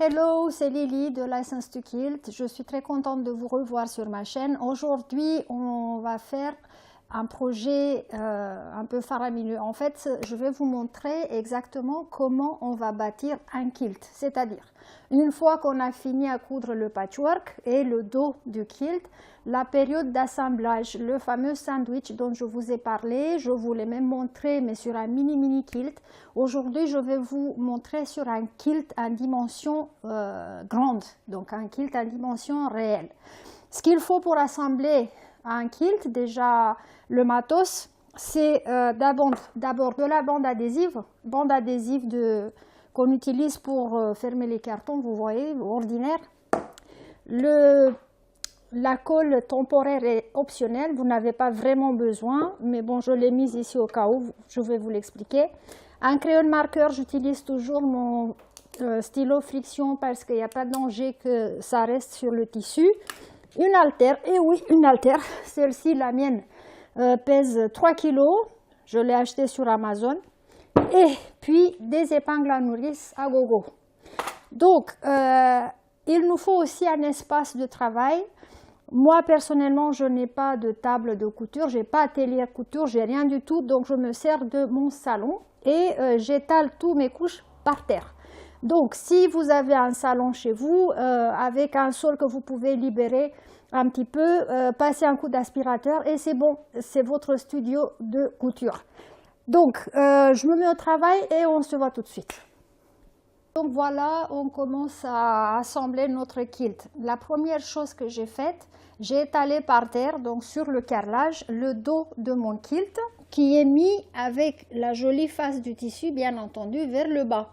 Hello, c'est Lily de License to Quilt. Je suis très contente de vous revoir sur ma chaîne. Aujourd'hui, on va faire un projet un peu faramineux. En fait, je vais vous montrer exactement comment on va bâtir un quilt. C'est-à-dire, une fois qu'on a fini à coudre le patchwork et le dos du quilt, la période d'assemblage, le fameux sandwich dont je vous ai parlé, je vous l'ai même montré, mais sur un mini quilt. Aujourd'hui, je vais vous montrer sur un quilt en dimension grande, donc un quilt en dimension réelle. Ce qu'il faut pour assembler un quilt, déjà le matos, c'est d'abord de la bande adhésive qu'on utilise pour fermer les cartons, vous voyez, ordinaire. La colle temporaire est optionnelle, vous n'avez pas vraiment besoin, mais bon, je l'ai mise ici au cas où, je vais vous l'expliquer. Un crayon marqueur, j'utilise toujours mon stylo friction parce qu'il n'y a pas de danger que ça reste sur le tissu. Une haltère, et oui, une haltère, celle-ci, la mienne, pèse 3 kg, je l'ai achetée sur Amazon. Et puis des épingles à nourrice à gogo. Donc, il nous faut aussi un espace de travail. Moi, personnellement, je n'ai pas de table de couture, je n'ai pas atelier à couture, j'ai rien du tout. Donc, je me sers de mon salon et j'étale tous mes couches par terre. Donc, si vous avez un salon chez vous, avec un sol que vous pouvez libérer un petit peu, passez un coup d'aspirateur et c'est bon, c'est votre studio de couture. Donc, je me mets au travail et on se voit tout de suite. Donc voilà, on commence à assembler notre quilt. La première chose que j'ai faite, j'ai étalé par terre, donc sur le carrelage, le dos de mon quilt qui est mis avec la jolie face du tissu, bien entendu, vers le bas.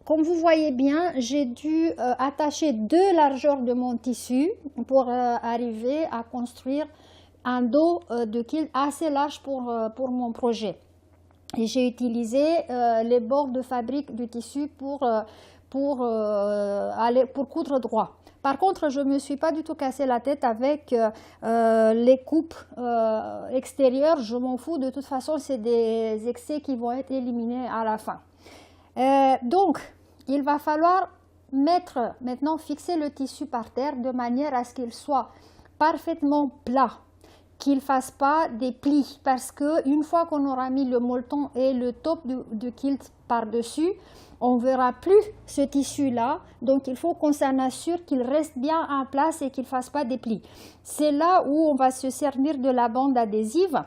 Comme vous voyez bien, j'ai dû attacher 2 largeurs de mon tissu pour arriver à construire un dos de quilt assez large pour mon projet. Et j'ai utilisé les bords de fabrique du tissu pour coudre droit. Par contre, je ne me suis pas du tout cassé la tête avec les coupes extérieures. Je m'en fous, de toute façon, c'est des excès qui vont être éliminés à la fin. Donc, il va falloir maintenant fixer le tissu par terre de manière à ce qu'il soit parfaitement plat, qu'il ne fasse pas des plis, parce qu'une fois qu'on aura mis le molleton et le top du quilt par-dessus, on ne verra plus ce tissu-là. Donc, il faut qu'on s'en assure qu'il reste bien en place et qu'il ne fasse pas des plis. C'est là où on va se servir de la bande adhésive.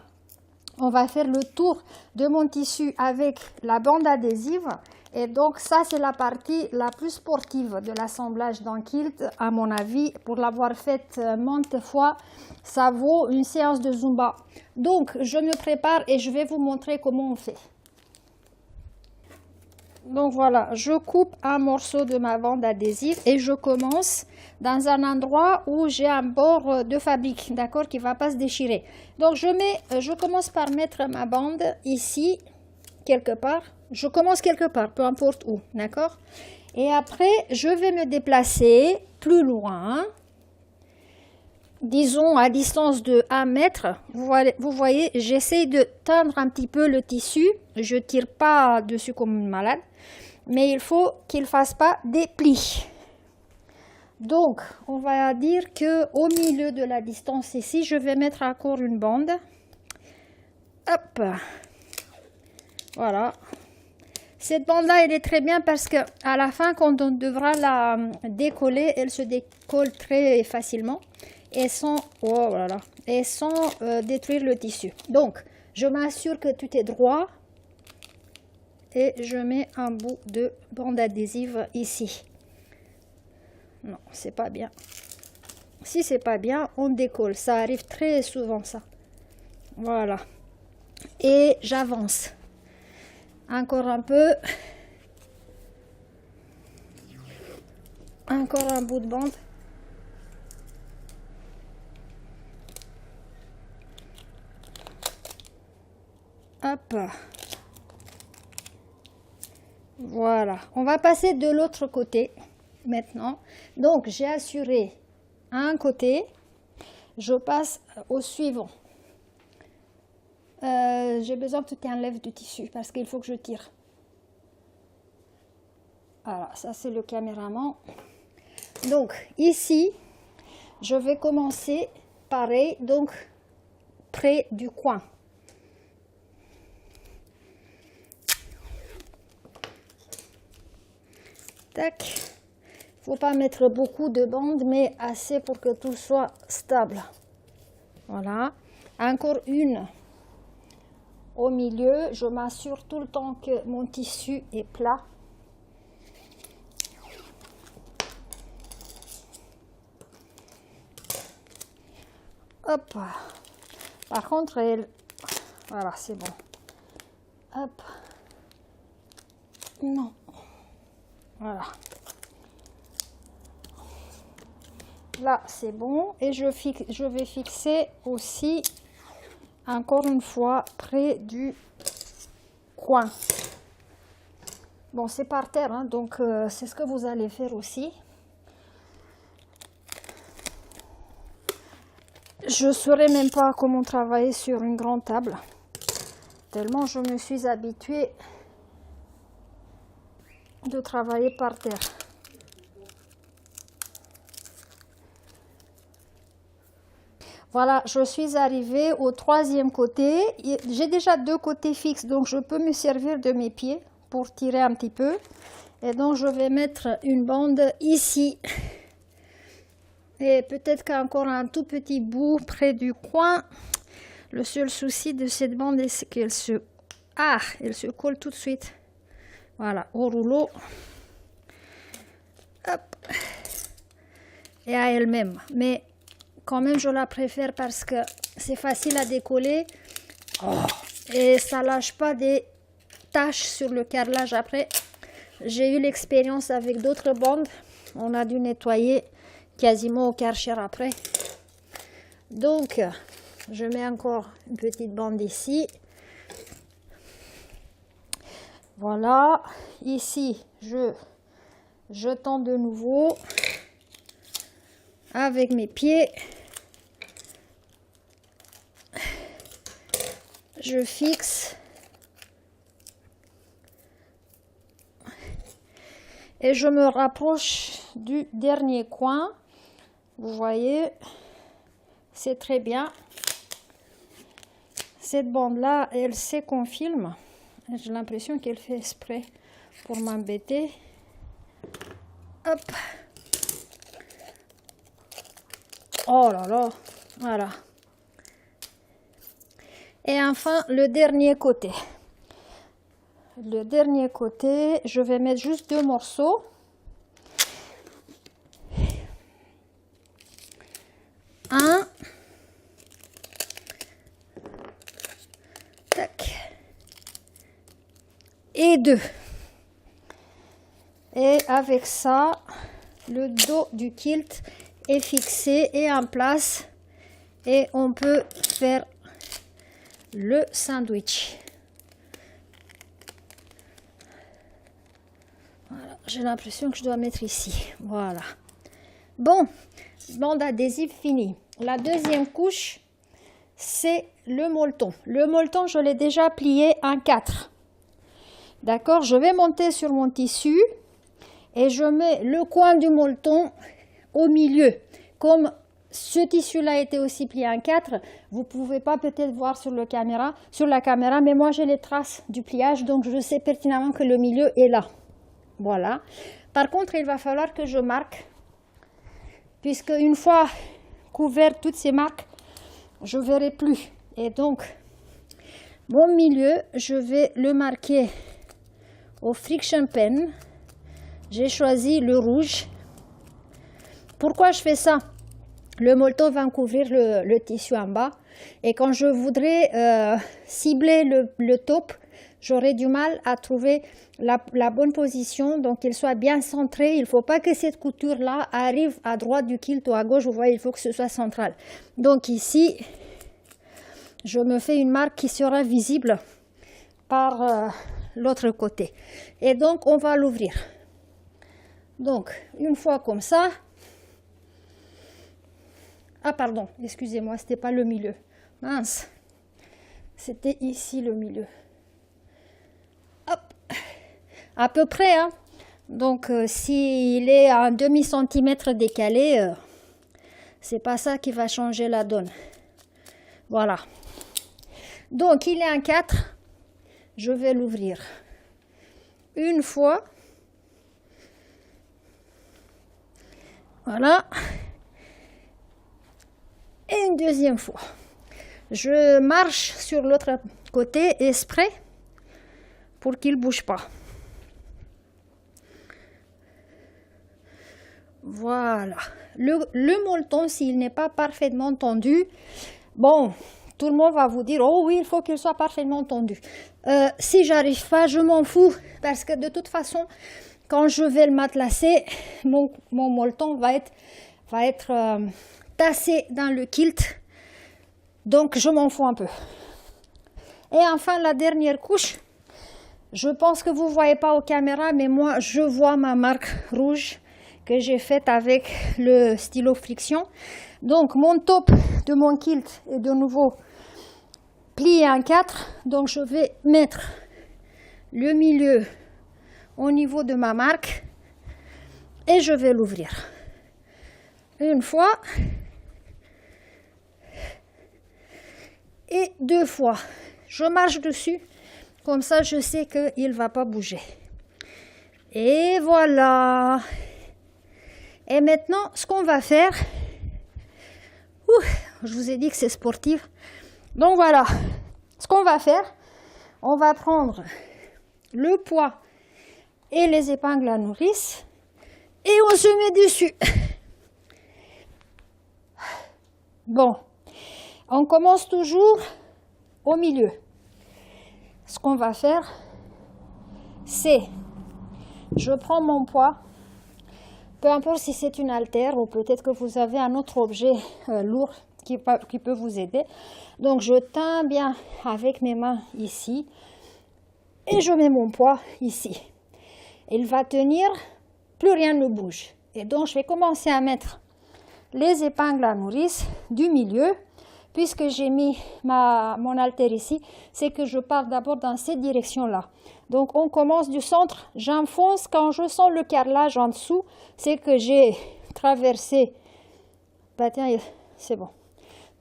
On va faire le tour de mon tissu avec la bande adhésive. Et donc ça, c'est la partie la plus sportive de l'assemblage d'un quilt, à mon avis. Pour l'avoir faite maintes fois, ça vaut une séance de Zumba. Donc, je me prépare et je vais vous montrer comment on fait. Donc voilà, je coupe un morceau de ma bande adhésive et je commence dans un endroit où j'ai un bord de fabrique, d'accord, qui ne va pas se déchirer. Donc je commence par mettre ma bande ici, quelque part. Je commence quelque part, peu importe où, d'accord. Et après, je vais me déplacer plus loin, disons à distance de 1 mètre. Vous voyez, j'essaie de tendre un petit peu le tissu. Je ne tire pas dessus comme une malade, mais il faut qu'il ne fasse pas des plis. Donc, on va dire qu'au milieu de la distance ici, je vais mettre encore une bande. Hop, voilà. Cette bande-là, elle est très bien parce qu'à la fin, quand on devra la décoller, elle se décolle très facilement et sans, oh là là, et sans détruire le tissu. Donc, je m'assure que tout est droit et je mets un bout de bande adhésive ici. Non, c'est pas bien. Si c'est pas bien, on décolle. Ça arrive très souvent, ça. Voilà. Et j'avance. Encore un peu. Encore un bout de bande. Hop. Voilà. On va passer de l'autre côté maintenant. Donc, j'ai assuré un côté. Je passe au suivant. J'ai besoin que tu enlèves du tissu parce qu'il faut que je tire. Voilà, ça c'est le caméraman. Donc ici, je vais commencer pareil, donc près du coin. Tac. Faut pas mettre beaucoup de bandes, mais assez pour que tout soit stable. Voilà. Encore une au milieu. Je m'assure tout le temps que mon tissu est plat. Hop. Par contre, voilà, c'est bon. Hop. Non. Voilà. Là, c'est bon. Et je vais fixer aussi, encore une fois, près du coin. Bon, c'est par terre, hein, donc c'est ce que vous allez faire aussi. Je ne saurais même pas comment travailler sur une grande table, tellement je me suis habituée de travailler par terre. Voilà, je suis arrivée au troisième côté. J'ai déjà deux côtés fixes, donc je peux me servir de mes pieds pour tirer un petit peu. Et donc je vais mettre une bande ici. Et peut-être qu'encore un tout petit bout près du coin. Le seul souci de cette bande, c'est qu'elle elle se colle tout de suite. Voilà, au rouleau. Hop. Et à elle-même. Mais quand même, je la préfère parce que c'est facile à décoller. Et ça lâche pas des taches sur le carrelage après. J'ai eu l'expérience avec d'autres bandes. On a dû nettoyer quasiment au Karcher après. Donc, je mets encore une petite bande ici. Voilà. Ici, je tends de nouveau avec mes pieds. Je fixe. Et je me rapproche du dernier coin. Vous voyez, c'est très bien. Cette bande-là, elle sait qu'on filme. J'ai l'impression qu'elle fait exprès pour m'embêter. Hop. Oh là là, voilà. Et enfin, le dernier côté. Le dernier côté, je vais mettre juste deux morceaux. Un. Tac. Et deux. Et avec ça, le dos du kilt est fixé et en place. Et on peut faire le sandwich. Voilà, j'ai l'impression que je dois mettre ici. Voilà. Bon, bande adhésive finie. La deuxième couche, c'est le molleton. Le molleton, je l'ai déjà plié en 4. D'accord, je vais monter sur mon tissu et je mets le coin du molleton au milieu. Comme ce tissu-là était aussi plié en 4, vous ne pouvez pas peut-être voir sur la caméra, mais moi j'ai les traces du pliage, donc je sais pertinemment que le milieu est là. Voilà. Par contre, il va falloir que je marque, puisque une fois couvert toutes ces marques, je ne verrai plus. Et donc, mon milieu, je vais le marquer au friction pen. J'ai choisi le rouge. Pourquoi je fais ça? Le molleton va couvrir le tissu en bas. Et quand je voudrais cibler le top, j'aurai du mal à trouver la bonne position, donc qu'il soit bien centré. Il ne faut pas que cette couture-là arrive à droite du kilt ou à gauche. Vous voyez, il faut que ce soit central. Donc ici, je me fais une marque qui sera visible par l'autre côté. Et donc, on va l'ouvrir. Donc, une fois comme ça. Ah, pardon, excusez-moi, c'était pas le milieu. Mince, c'était ici le milieu. Hop, à peu près, hein. Donc, s'il est à un demi-centimètre décalé, c'est pas ça qui va changer la donne. Voilà. Donc, il est un 4. Je vais l'ouvrir une fois. Voilà. Et une deuxième fois. Je marche sur l'autre côté exprès pour qu'il ne bouge pas. Voilà. Le molleton, s'il n'est pas parfaitement tendu, bon, tout le monde va vous dire, oh oui, il faut qu'il soit parfaitement tendu. Si j'arrive pas, je m'en fous, parce que de toute façon, quand je vais le matelassé, mon molleton va être tassé dans le kilt, donc je m'en fous un peu. Et enfin, la dernière couche, je pense que vous ne voyez pas aux caméras, mais moi, je vois ma marque rouge que j'ai faite avec le stylo friction. Donc, mon top de mon kilt est de nouveau plié en 4. Donc, je vais mettre le milieu au niveau de ma marque et je vais l'ouvrir. Une fois et deux fois. Je marche dessus, comme ça je sais qu'il ne va pas bouger. Et voilà. Et maintenant, ce qu'on va faire, je vous ai dit que c'est sportif. Donc voilà, ce qu'on va faire, on va prendre le poids et les épingles à nourrice et on se met dessus. Bon, on commence toujours au milieu. Ce qu'on va faire, c'est, je prends mon poids, peu importe si c'est une haltère ou peut-être que vous avez un autre objet lourd qui peut vous aider. Donc je tiens bien avec mes mains ici et je mets mon poids ici. Il va tenir, plus rien ne bouge. Et donc je vais commencer à mettre les épingles à nourrice du milieu. Puisque j'ai mis mon haltère ici, c'est que je pars d'abord dans cette direction-là. Donc on commence du centre, j'enfonce, quand je sens le carrelage en dessous, c'est que j'ai traversé. Bah tiens, c'est bon.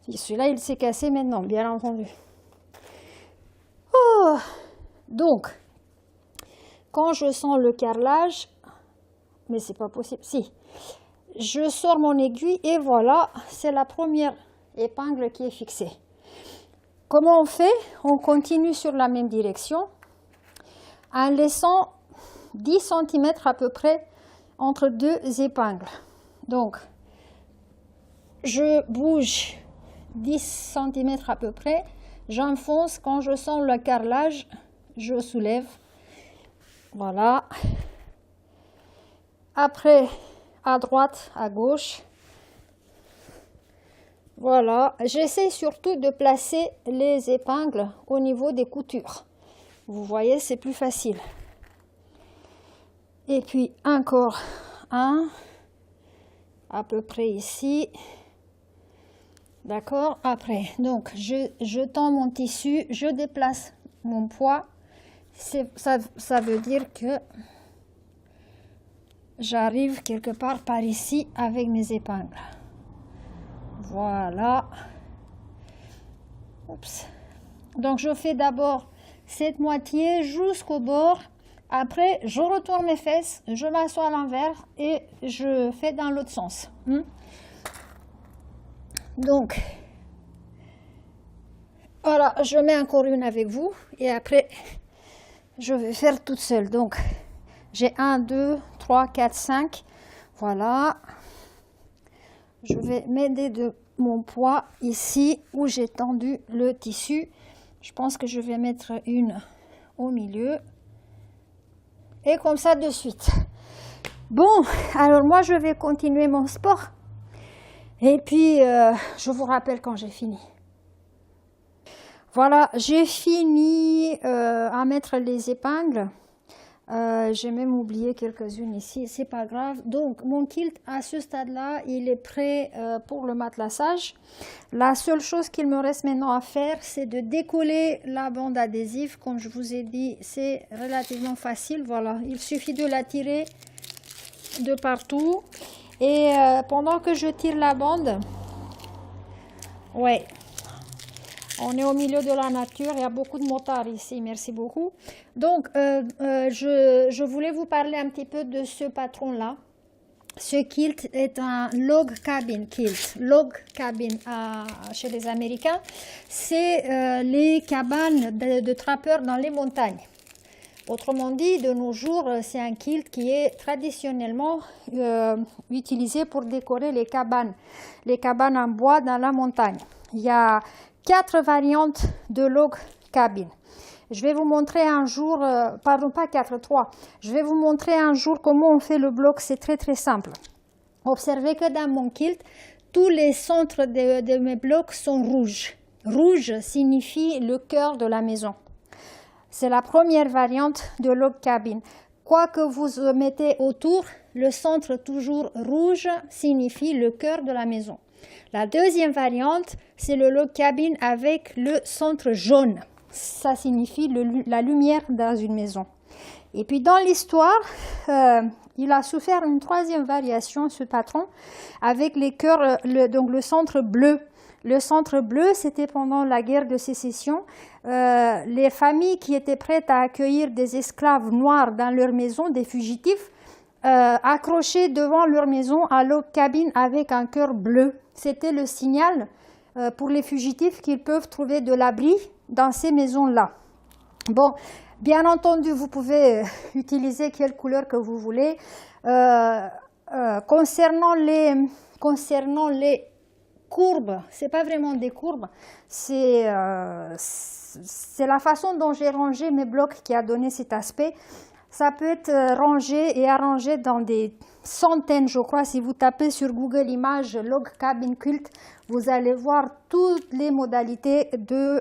Celui-là, il s'est cassé maintenant, bien entendu. Oh, donc, quand je sens le carrelage, mais c'est pas possible, si, je sors mon aiguille et voilà, c'est la première épingle qui est fixée. Comment on fait? On continue sur la même direction en laissant 10 cm à peu près entre deux épingles. Donc, je bouge 10 cm à peu près, j'enfonce, quand je sens le carrelage, je soulève. Voilà. Après, à droite, à gauche. Voilà, j'essaie surtout de placer les épingles au niveau des coutures. Vous voyez, c'est plus facile. Et puis encore un, à peu près ici. D'accord? Après, donc je tends mon tissu, je déplace mon poids. Ça veut dire que j'arrive quelque part par ici avec mes épingles. Voilà. Oups. Donc je fais d'abord cette moitié jusqu'au bord. Après, je retourne mes fesses, je m'assois à l'envers et je fais dans l'autre sens. Donc, voilà, je mets encore une avec vous et après, je vais faire toute seule. Donc, j'ai 1, 2, 3, 4, 5. Voilà. Je vais m'aider de mon poids ici où j'ai tendu le tissu. Je pense que je vais mettre une au milieu. Et comme ça de suite. Bon, alors moi je vais continuer mon sport. Et puis, je vous rappelle quand j'ai fini. Voilà, j'ai fini à mettre les épingles. J'ai même oublié quelques-unes ici, c'est pas grave. Donc mon kilt à ce stade-là, il est prêt pour le matelassage. La seule chose qu'il me reste maintenant à faire, c'est de décoller la bande adhésive. Comme je vous ai dit, c'est relativement facile. Voilà, il suffit de la tirer de partout. Et pendant que je tire la bande, ouais. On est au milieu de la nature, il y a beaucoup de motards ici, merci beaucoup. Donc, je voulais vous parler un petit peu de ce patron-là. Ce kilt est un log cabin kilt. Log cabin chez les Américains, c'est les cabanes de trappeurs dans les montagnes. Autrement dit, de nos jours, c'est un kilt qui est traditionnellement utilisé pour décorer les cabanes en bois dans la montagne. Il y a 4 variantes de log cabin. Je vais vous montrer un jour, pardon, pas 4, 3. Je vais vous montrer un jour comment on fait le bloc, c'est très très simple. Observez que dans mon kilt, tous les centres de mes blocs sont rouges. Rouge signifie le cœur de la maison. C'est la première variante de log cabin. Quoi que vous mettez autour, le centre toujours rouge signifie le cœur de la maison. La deuxième variante, c'est le log cabin avec le centre jaune. Ça signifie la lumière dans une maison. Et puis dans l'histoire, il a souffert une troisième variation, ce patron, avec les cœurs, donc le centre bleu. Le centre bleu, c'était pendant la guerre de sécession. Les familles qui étaient prêtes à accueillir des esclaves noirs dans leur maison, des fugitifs, accrochaient devant leur maison un log cabin avec un cœur bleu. C'était le signal pour les fugitifs qu'ils peuvent trouver de l'abri dans ces maisons-là. Bon, bien entendu, vous pouvez utiliser quelle couleur que vous voulez. Concernant les courbes, c'est pas vraiment des courbes, c'est la façon dont j'ai rangé mes blocs qui a donné cet aspect. Ça peut être rangé et arrangé dans des centaines, je crois. Si vous tapez sur Google Images log cabin quilt, vous allez voir toutes les modalités de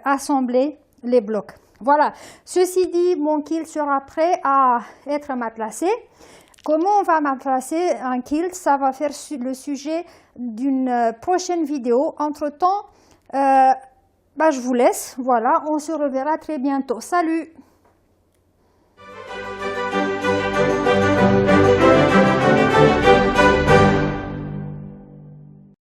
assembler les blocs. Voilà. Ceci dit, mon kilt sera prêt à être matelassé. Comment on va matasser un kilt? Ça va faire le sujet d'une prochaine vidéo. Entre-temps, je vous laisse. Voilà, on se reverra très bientôt. Salut!